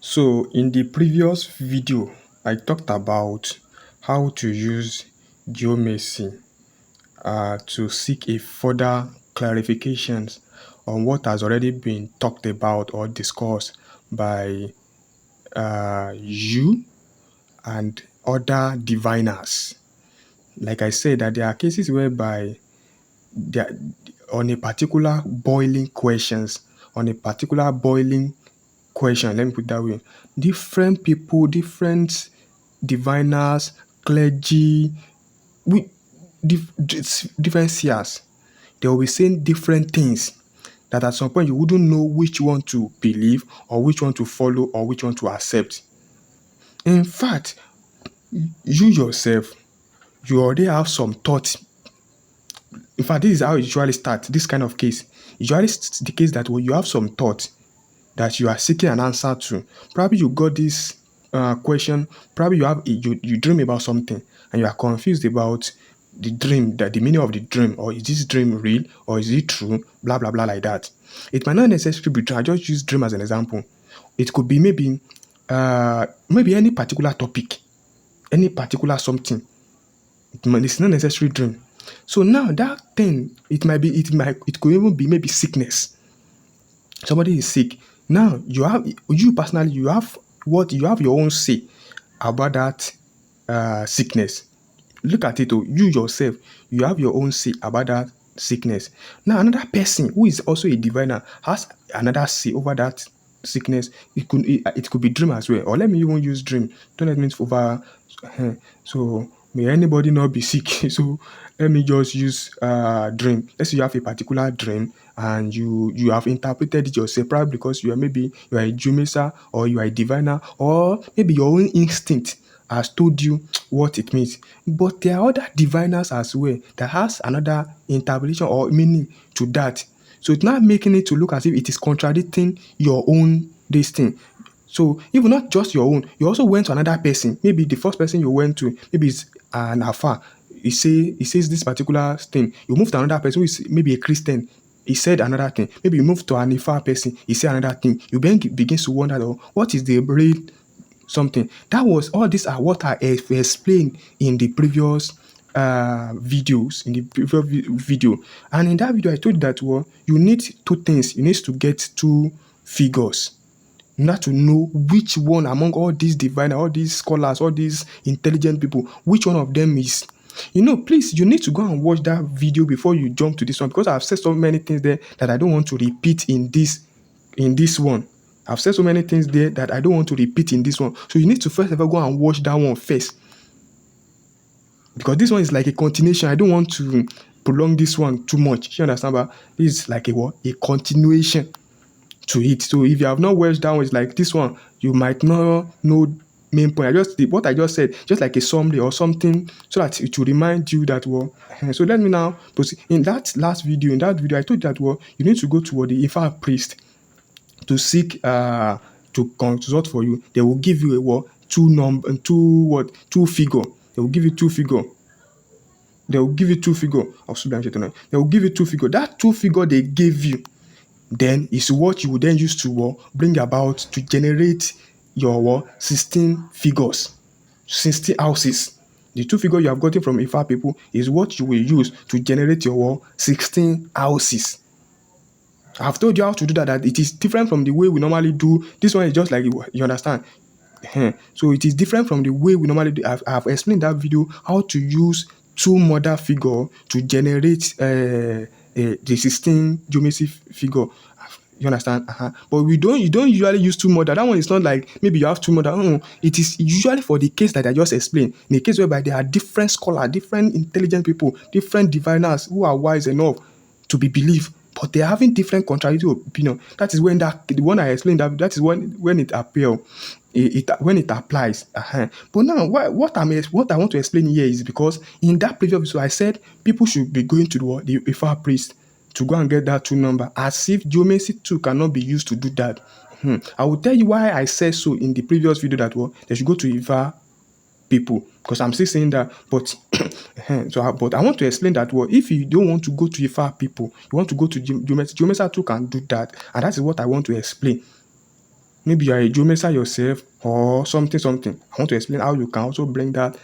So in the previous video, I talked about how to use Geomancy to seek a further clarifications on what has already been talked about or discussed by you and other diviners. Like I said, that there are cases whereby there, on a particular boiling questions, on a particular boiling question, let me put it that way, different people, different diviners, clergy, we different seers, they will be saying different things that at some point you wouldn't know which one to believe or which one to follow or which one to accept. In fact, you yourself, you already have some thoughts. In fact, this is how it usually starts. This kind of case, usually the case that when you have some thoughts that you are seeking an answer to. Probably you got this question. Probably you dream about something and you are confused about the dream, the meaning of the dream, or is this dream real or is it true? Blah blah blah like that. It might not necessarily be true. I just use dream as an example. It could be maybe any particular topic, any particular something. It's not necessarily dream. So now that thing, it could even be maybe sickness. Somebody is sick. Now you personally, you have your own say about that sickness. Look at it. Oh, you yourself, you have your own say about that sickness. Now another person who is also a diviner has another say over that sickness. It could be dream as well. Or let me even use dream. Don't let me over. So may anybody not be sick. So let me just use dream. Let's say you have a particular dream and you have interpreted it yourself, probably because you are a Geomancer or you are a diviner, or maybe your own instinct has told you what it means. But there are other diviners as well that has another interpretation or meaning to that. So it's not making it to look as if it is contradicting your own this thing. So even not just your own, you also went to another person. Maybe the first person you went to, maybe it's an Alpha. He says this particular thing. You move to another person who is maybe a Christian. He said another thing. Maybe you move to an Ifa person. He said another thing. You begin to wonder, oh, what is the real something? That was all these are what I explained in the previous videos, in the previous video. And in that video, I told you that well, you need two things. You need to get two figures. Not to know which one among all these divine, all these scholars, all these intelligent people, which one of them is. Please, you need to go and watch that video before you jump to this one, because I've said so many things there that I don't want to repeat in this one. I've said so many things there that I don't want to repeat in this one. So you need to first ever go and watch that one first, because this one is like a continuation. I don't want to prolong this one too much. You understand? But this is like a continuation to it. So if you have not watched that one, it's like this one, you might not know main point. What I just said, just like a summary or something, so that it will remind you that well. So let me now proceed. In that video, I told you that well, you need to go to the Ifa priest to seek to consult for you. They will give you a two figure. They will give you two figure. They will give you two figure. They will give you two figure. That two figure they gave you, then is what you would then use to bring about to generate your 16 figures, 16 houses. The two figures you have gotten from Ifa people is what you will use to generate your 16 houses. I've told you how to do that it is different from the way we normally do. This one is just like, you understand? So it is different from the way we normally do. I've explained that video how to use two mother figure to generate the 16 geometry figure. You understand? But you don't usually use two mother. That one is not like maybe you have two mother. It is usually for the case that I just explained. In a case whereby there are different scholars, different intelligent people, different diviners who are wise enough to be believed, but they're having different contradictory opinion. That is when the one I explained that is when it appears. When it applies. But now what I want to explain here is because in that previous video I said people should be going to the Ifa priest to go and get that two number, as if Geomancy 2 cannot be used to do that. I will tell you why I said so in the previous video that they should go to Ifa people, because I'm still saying that, but but I want to explain that if you don't want to go to Ifa people, you want to go to Geomancy 2 can do that, and that is what I want to explain. Maybe you are a geomancer yourself or something something. I want to explain how you can also bring that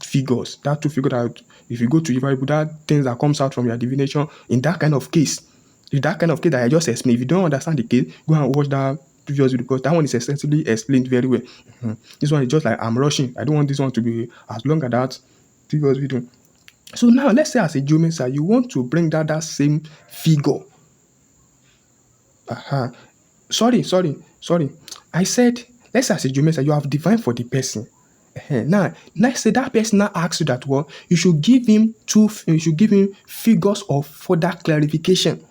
figures, that two figure that if you go to Ifa, that things that comes out from your divination in that kind of case. In that kind of case that I just explained, if you don't understand the case, go and watch that previous video because that one is extensively explained very well. This one is just like I'm rushing. I don't want this one to be as long as that previous video. So now let's say as a geomancer, you want to bring that same figure. Sorry. I said, let's say as a geomancer, you have defined for the person. Now, let's say that person now asks you that well, you should give him figures of further clarification.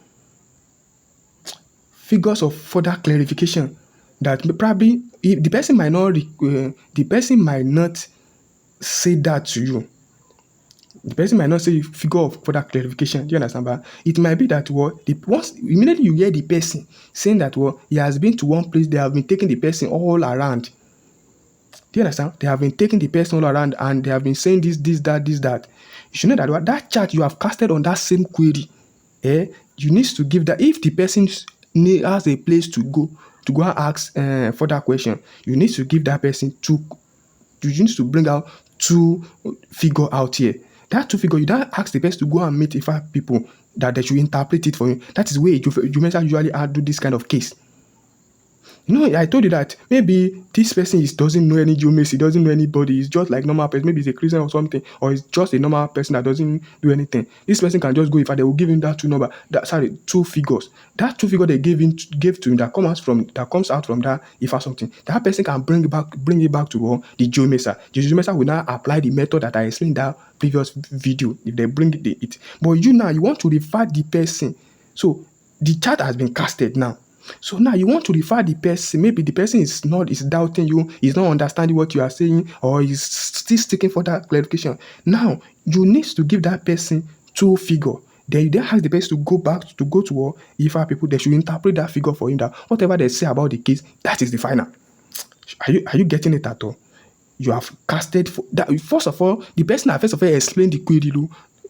Figures of further clarification that probably if the person might not say that to you. The person might not say figure of further clarification. Do you understand? But it might be that once immediately you hear the person saying that he has been to one place, they have been taking the person all around. Do you understand? They have been taking the person all around and they have been saying this, that. You should know that that chart you have casted on that same query, you need to give that if the person has a place to go and ask further question, you need to give that person you need to bring out two figure out here. That two figure, you don't ask the person to go and meet Ifa people that they should interpret it for you. That is where you usually do this kind of case. You know, I told you that maybe this person doesn't know any geomancy, doesn't know anybody. He's just like normal person. Maybe he's a Christian or something, or he's just a normal person that doesn't do anything. This person can just go if they will give him that two figures. That two figure they gave to him that comes out from that if or something. That person can bring it back to the geomancer. The geomancer will now apply the method that I explained in that previous video. If they bring it, but you want to refer the person. So the chart has been casted now. So now you want to refer the person. Maybe the person is doubting you, is not understanding what you are saying, or is still seeking for that clarification. Now you need to give that person two figure. Then you ask the person to go to Ifa people. They should interpret that figure for him. That whatever they say about the case, that is the final. Are you getting it at all? You have casted for that. First of all, the person first of all explained the query.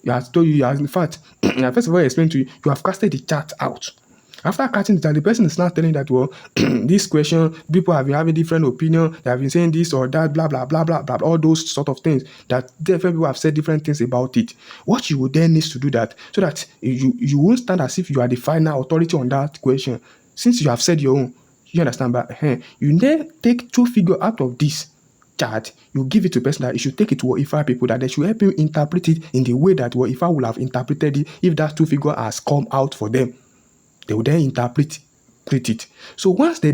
He has told you. In fact, first of all explained to you. You have casted the chart out. After catching it, the person is now telling that, this question, people have been having different opinion, they have been saying this or that, blah, blah, blah, blah, blah, all those sort of things, that different people have said different things about it. What you would then need to do that, so that you won't stand as if you are the final authority on that question, since you have said your own. You understand? But you then take two figures out of this chart, you give it to a person that you should take it to Ifa people, that they should help him interpret it in the way that Ifa will have interpreted it if that two figure has come out for them. They will then interpret it. So once they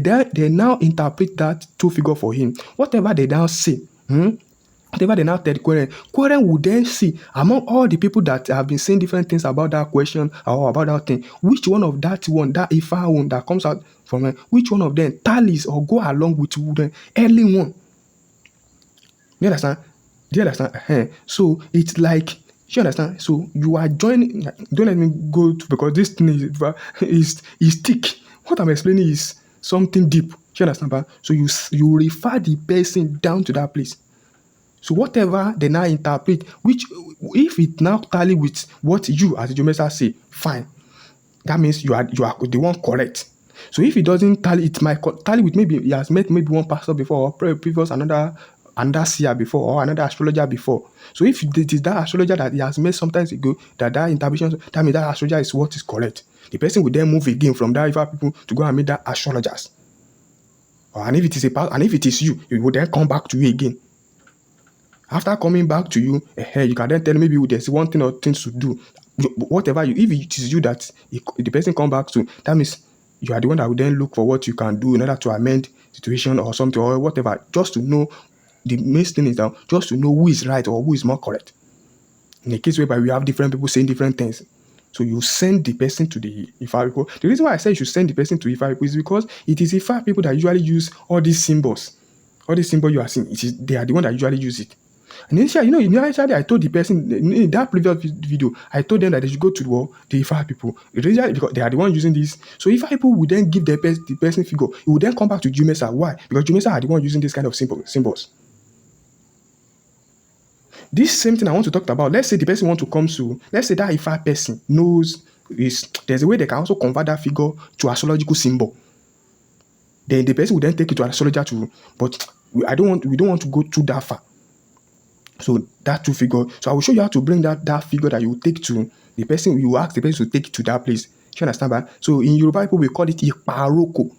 now interpret that two figure for him, whatever they now say, whatever they now tell the querent will then see among all the people that have been saying different things about that question or about that thing, which one of that Ifa one that comes out from which one of them tallies or go along with the early one. You understand? Do you understand? So it's like, you understand? So you are joining. Don't let me go to, because this thing is thick. What I'm explaining is something deep. You understand? So you refer the person down to that place. So whatever they now interpret, which if it now tally with what you as a geomancer say, fine. That means you are the one correct. So if it doesn't tally, it might tally with maybe he has met maybe one pastor before, or previous another seer before, or another astrologer before. So if it is that astrologer that he has met sometimes ago, that interpretation, that means that astrologer is what is correct. The person will then move again from that Ifa people to go and meet that astrologers. And if it is you, it will then come back to you again. After coming back to you, you can then tell maybe there's one thing or things to do. Whatever if it is you that the person come back to, that means you are the one that will then look for what you can do in order to amend situation or something or whatever, just to know. The main thing is that just to know who is right or who is more correct. In a case whereby we have different people saying different things, so you send the person to the Ifa people. The reason why I say you should send the person to Ifa people is because it is Ifa people that usually use all these symbols. All these symbols you are seeing, they are the one that usually use it. And initially, I told the person in that previous video, I told them that they should go to the Ifa people. Because they are the ones using this. So Ifa people would then give the person figure. It would then come back to Geomancer. Why? Because Geomancer are the ones using this kind of symbols. This same thing I want to talk about. Let's say the person want to come to, let's say that Ifa person knows there's a way they can also convert that figure to astrological symbol. Then the person will then take it to an astrologer to, but we don't want to go too that far. So that two figure. So I will show you how to bring that figure that you will take to the person. You ask the person to take it to that place. You understand that? So in Yoruba people we call it iparoko.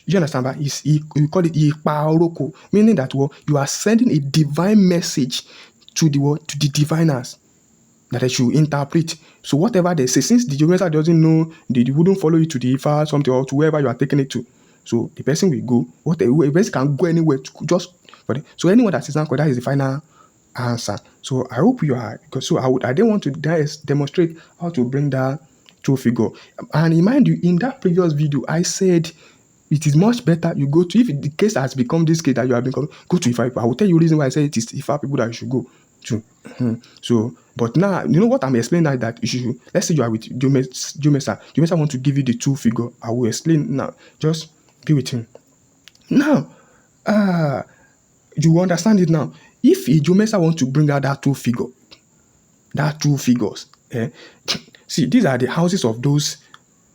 You understand that? We call it iparoko, meaning that you are sending a divine message to the diviners that they should interpret. So whatever they say, since the geomancer doesn't know, they wouldn't follow you to the Ifa something or to wherever you are taking it to. So the person will go. The person can go anywhere to just for them. So anyone that is not correct, that is the final answer. So I hope you are, because so I didn't want to demonstrate how to bring that two figure. And remind you, in that previous video, I said it is much better you go to, if the case has become this case that you have been go to Ifa people. I will tell you the reason why I said it is Ifa people that you should go to. So, but now, you know what I'm explaining now, that you should, let's say you are with Geomancer. Geomancer want to give you the two figure. I will explain now. Just be with him. Now, you understand it now. If a Geomancer want to bring out that two figures, see, these are the houses of those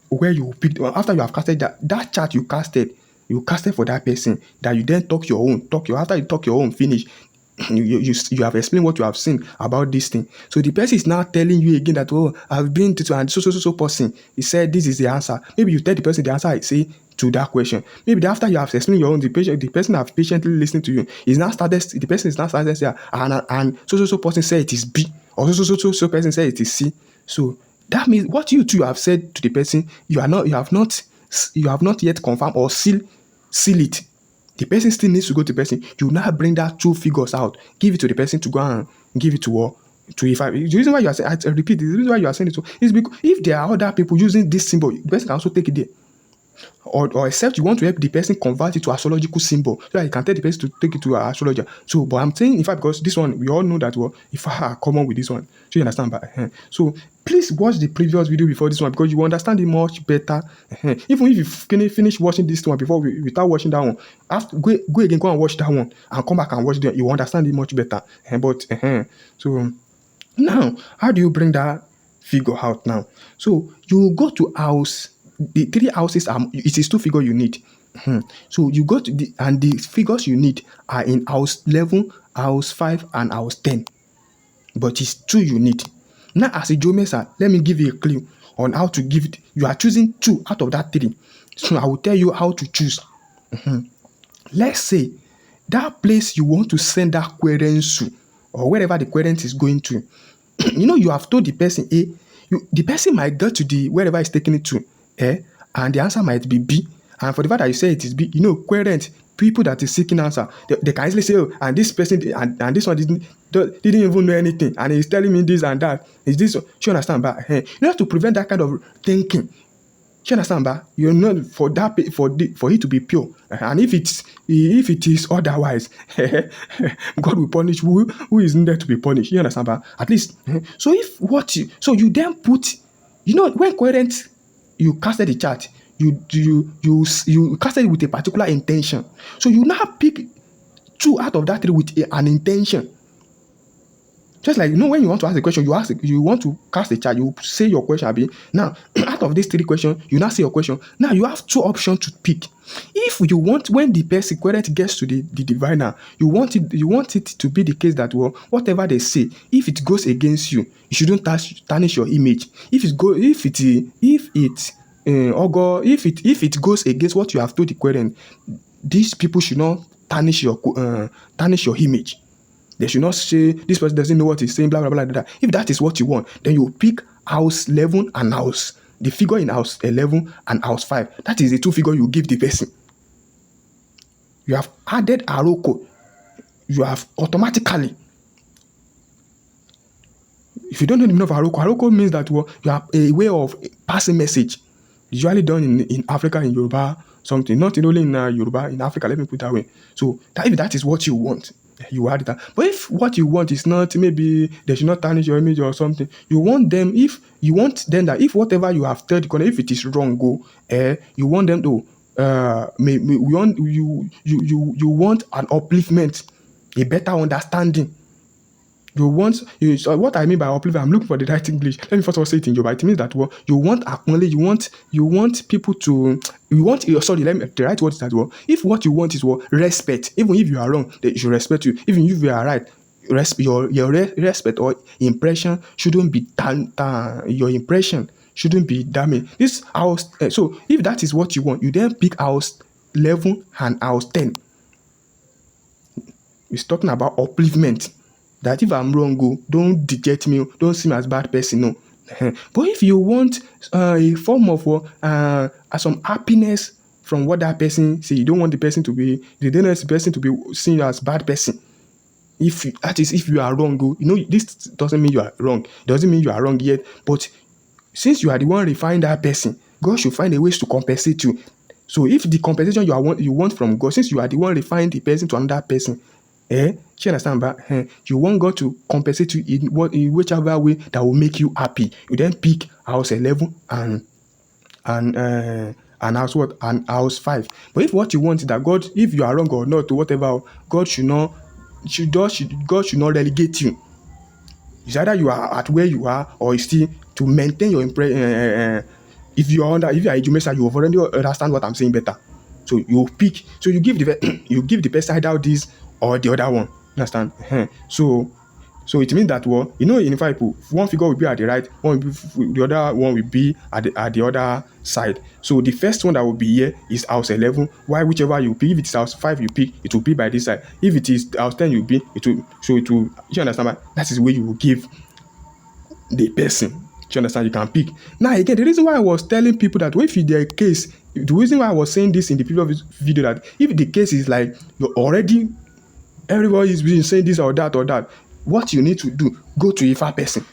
where you picked after you have casted that chart you casted for that person, that you then talk your own, after you talk your own finish. You have explained what you have seen about this thing. So the person is now telling you again that, oh, I've been to and so person. He said this is the answer. Maybe you tell the person the answer I say to that question. Maybe after you have explained your own, the person have patiently listened to you. The person is now started say, and so person said it is B, or so person said it is C. So that means what you have said to the person, you have not yet confirmed or seal it. The person still needs to go to the person. You now bring that two figures out, give it to the person to go and give it to if the reason why you are saying, I repeat, the reason why you are saying it is because if there are other people using this symbol, the person can also take it there. Or except you want to help the person convert it to astrological symbol, so that you can tell the person to take it to an astrologer. So, but I'm saying, in fact, because this one, we all know that if I are common with this one, so you understand. But so please watch the previous video before this one, because you understand it much better. Even if you finish watching this one before we start watching that one, after go again, go and watch that one, and come back and watch that. You understand it much better. So now, how do you bring that figure out now? So you go to house. The three houses it is two figures you need. So you go to the figures you need are in house 11, house 5, and house 10. But it's two you need. Now, as a geomancer, let me give you a clue on how to give it. You are choosing two out of that three. So I will tell you how to choose. Let's say that place you want to send that querent to, or wherever the querent is going to. You have told the person A, the person might go to the wherever he's taking it to, and the answer might be B. And for the fact that you say it is B, querent, people that is seeking answer, they can easily say, oh, and this person and this one didn't even know anything, and he's telling me this and that. Is this? You understand? But you have to prevent that kind of thinking. You understand? But for it to be pure, and if it is otherwise, God will punish who is needed to be punished. You understand? But at least, so you then put, when querent, you casted the chart, you casted it with a particular intention. So you now pick two out of that three with an intention. Just like, when you want to ask a question, you want to cast a chart, you say your question, Abi. Now, out of these three questions, you now say your question. Now, you have two options to pick. If you want, when the person querent gets to the diviner, you want it to be the case that, whatever they say, if it goes against you, you shouldn't tarnish your image. If it goes against what you have told the querent, these people should not tarnish your image. They should not say this person doesn't know what he's saying, blah, blah, blah, blah. If that is what you want, then you pick house 11 and the figure in house 11 and house 5. That is the two figure you give the person. You have added Aroko. You have automatically. If you don't know the meaning of Aroko means that you have a way of passing message. Usually done in Africa, in Yoruba, something. Not only in Yoruba, in Africa, let me put it that way. So if that is what you want, you add it. But if what you want is not, maybe they should not tarnish your image or something, you want them that if whatever you have told the corner, if it is wrong, you want them to you want an upliftment, a better understanding. You want you so what I mean by uplift, I'm looking for the right English. Let me first of all say it in Yoruba. It means that what you want acknowledge, you want people to you want sorry, let me the right word is that what if what you want is what respect, even if you are wrong, they should respect you. Even if you are right, your respect or impression shouldn't be your impression shouldn't be damaged. This house so if that is what you want, you then pick house 11 and house 10. It's talking about upliftment. That if I'm wrong, go, don't deject me, don't see me as bad person, no. But if you want a form of some happiness from what that person say, you don't want the person to be, you don't want the person to be seen as bad person. If you, that is if you are wrong, go, this doesn't mean you are wrong. It doesn't mean you are wrong yet. But since you are the one refining that person, God should find a ways to compensate you. So if the compensation you want from God, since you are the one refining the person to another person, you understand? But you want God to compensate you in whichever way that will make you happy. You then pick house 11 and house what and house 5. But if what you want is that God, if you are wrong or not or whatever, God should not God should not relegate you. It's either you are at where you are or it's still to maintain your impression. If you are a Geomancer, you already understand what I'm saying better. So you pick. So you give the you give the best side out this or the other one. Understand? So it means that in five people, one figure will be at the right, the other one will be at the other side. So the first one that will be here is house 11. Why whichever you pick, if it's house 5 you pick, it will be by this side. If it is house 10 you pick, it will. So it will. You understand? That is where you will give the person. You understand? You can pick. Now again, the reason why I was telling people that if in their case, the reason why I was saying this in the previous video that if the case is like you're already everybody is being saying this or that, what you need to do, go to Ifa person.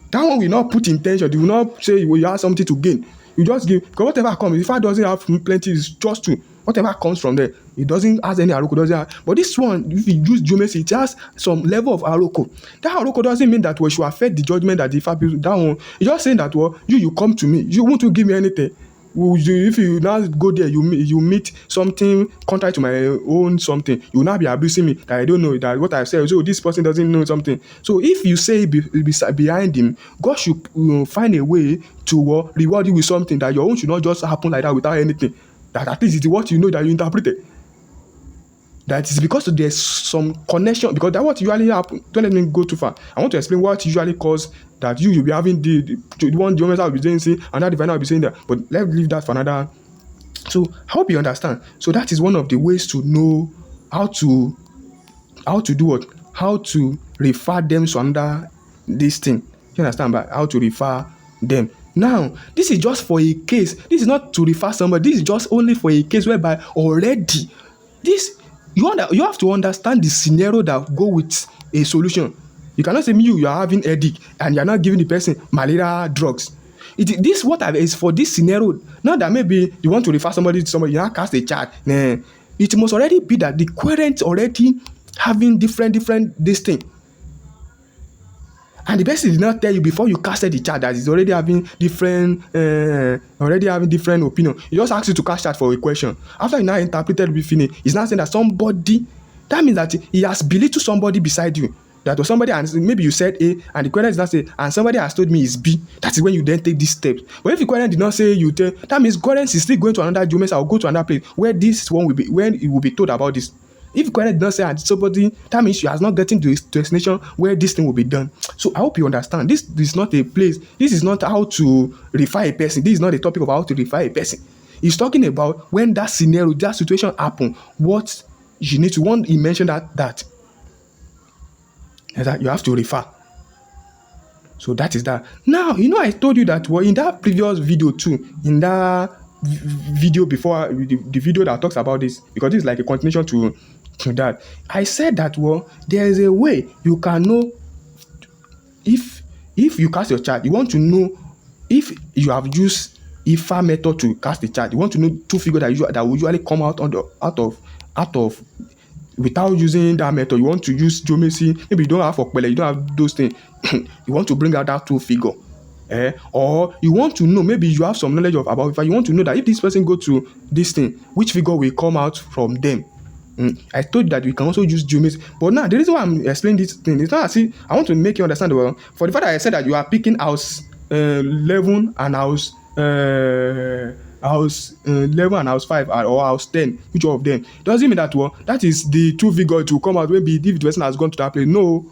That one will not put intention. They will not say you have something to gain. You just give, because whatever comes, Ifa doesn't have plenty, it's just two. Whatever comes from there, it doesn't has any aroko, doesn't have. But this one, if you use Geomancy, it has some level of aroko. That aroko doesn't mean that we should affect the judgment that the Ifa people, that one, it's just saying that you come to me, you want to give me anything. If you now go there, you meet something contrary to my own something, you will now be abusing me that I don't know that what I said. So this person doesn't know something. So if you say behind him, God should find a way to reward you with something that your own should not just happen like that without anything. That at least it's what you know that you interpreted. That is because there's some connection, because that's what usually happen. Don't let me go too far. I want to explain what usually cause that you'll be having the one Geomancer will be saying C, another diviner will be saying that. But let's leave that for another. So I hope you understand. So that is one of the ways to know how to do what? How to refer them to under this thing. You understand? But how to refer them. Now, this is just for a case. This is not to refer somebody. This is just only for a case whereby already this you have to understand the scenario that go with a solution. You cannot say you are having headache and you are not giving the person malaria drugs. This what is for this scenario. Not that maybe you want to refer somebody to somebody, you now cast a charge. Nah. It must already be that the querent already having different this thing. And the person did not tell you before you casted the charge that is already having different opinion. He just asked you to cast charge for a question. After you now interpreted with finish, he's now saying that somebody, that means that he has belittled somebody beside you. That was somebody, and maybe you said A, and the querent is not say, and somebody has told me is B. That is when you then take this step. But if the querent did not say you tell, that means querent is still going to another Geomancer or go to another place where this one will be, when it will be told about this. If querent did not say and somebody, that means you are not getting to a destination where this thing will be done. So I hope you understand. This is not a place. This is not how to refer a person. This is not a topic of how to refer a person. He's talking about when that scenario, that situation happen. What you need to want. He mentioned that you have to refer. So that is that. Now I told you that in that previous video too, in that video before the video that talks about this, because this is like a continuation to that. I said that there is a way you can know if you cast your chart. You want to know if you have used IFA method to cast the chart. You want to know two figures that will usually come out out of without using that method. You want to use Geomancy. Maybe you don't have Okpele, you don't have those things. You want to bring out that two figure. Or you want to know, maybe you have some knowledge about IFA. You want to know that if this person go to this thing, which figure will come out from them. I told you that we can also use geometry. But now the reason why I'm explaining this thing is not as if I want to make you understand well. For the fact that I said that you are picking house 11 and house 11 and house 5 or house 10, which one of them, doesn't mean that well that is the two figure to come out maybe if the person has gone to that place. No,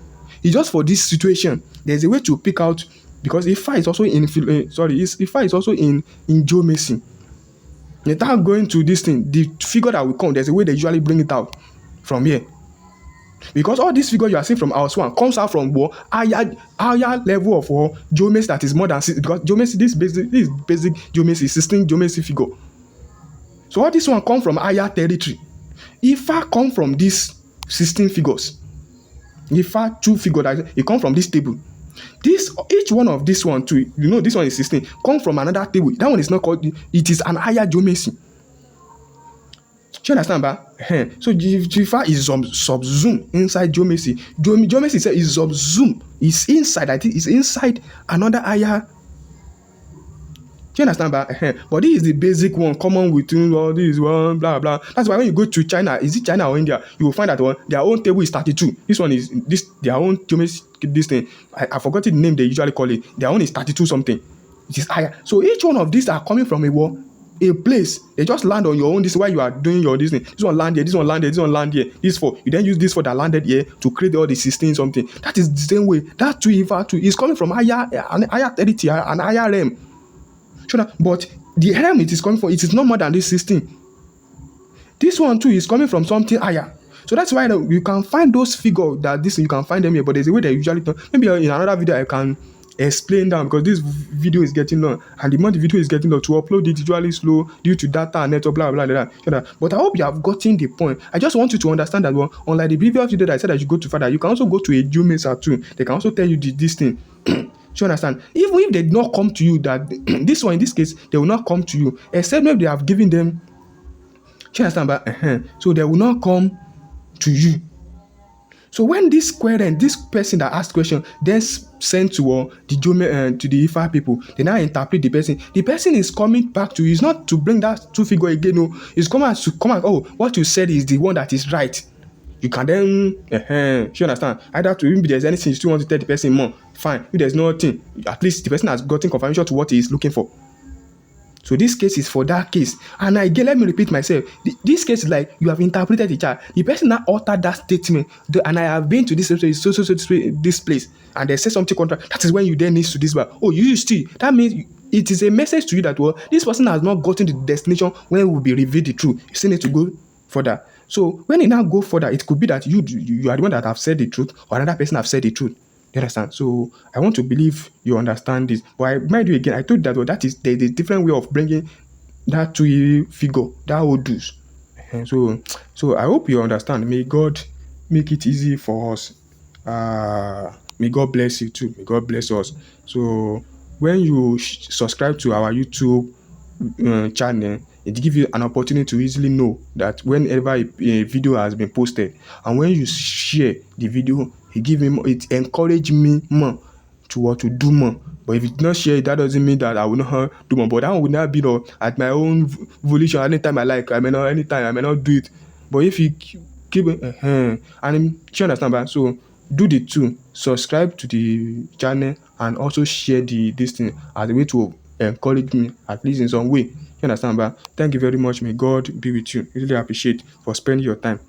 it's just for this situation. There's a way to pick out, because Ifa is also in Ifa is also in geomancy. Without going to this thing, the figure that will come, there's a way they usually bring it out from here. Because all these figures you are seeing from house one comes out from what higher level of geomancy that is more than six, because geomancy this basic geomancy 16 geomancy figure. So all this one come from higher territory. Ifa come from these 16 figures. Ifa two figure that it come from this table. This each one of this one too, this one is 16, come from another table. That one is not called, it is an higher geomancy. Do you understand, ba? So Jifa is subsume inside geomancy. Geomancy itself is subsume. It's inside. I think it's inside another higher. Do you understand, ba? But this is the basic one, common within all this one, blah blah. That's why when you go to China, is it China or India, you will find that one their own table is 32. This one is their own geomancy. This thing I forgot the name they usually call it. Their own is 32 something. It is higher. So each one of these are coming from a place. They just land on your own. This is why you are doing your this thing. This one land here, this one land here, this one land here. This for you then use this for that landed here to create all the 16 something. That is the same way. That two Ifa two is coming from higher territory and higher realm. Sure, but the realm it is coming from, it is not more than this 16. This one too is coming from something higher. So that's why you can find those figures that this you can find them here, but there's a way they usually don't. Maybe in another video I can explain them, because this video is getting long, and the more the video is getting long, to upload it usually slow due to data and network, blah blah blah, blah. But I hope you have gotten the point. I just want you to understand that unlike the previous video that I said that you go to further, you can also go to a Geomancer too. They can also tell you this thing. Do you understand? Even if they did not come to you, that this one in this case, they will not come to you, except maybe they have given them. Do you understand? So they will not come to you. So when this querent, this person that asked question, then sent to the Ifa people, they now interpret the person. The person is coming back to you. It's not to bring that two figure again. No, it's coming to come and what you said is the one that is right. You can then, you understand? Either to if there's anything you still want to tell the person more, fine. If there's nothing, at least the person has gotten confirmation to what he is looking for. So this case is for that case. And again, let me repeat myself. This case is like you have interpreted the chart. The person now altered that statement. And I have been to this this place, and they say something contrary. That is when you then need to this one. Oh, you still. That means it is a message to you that this person has not gotten to the destination where it will be revealed the truth. You still need to go further. So when you now go further, it could be that you are the one that have said the truth, or another person have said the truth. You understand? So I want to believe you understand this. But I might do again. I told that there's a different way of bringing that to figure, that odus. So I hope you understand. May God make it easy for us. May God bless you too. May God bless us. So when you subscribe to our YouTube channel, it gives you an opportunity to easily know that whenever a video has been posted, and when you share the video, it encourage me more to do more. But if you do not share it, that doesn't mean that I will not do more. But that one will not be at my own volition. Anytime I like, I may not do it. But if you keep and you understand, but so do the two. Subscribe to the channel and also share this thing as a way to encourage me, at least in some way. You understand, but thank you very much. May God be with you. Really appreciate for spending your time.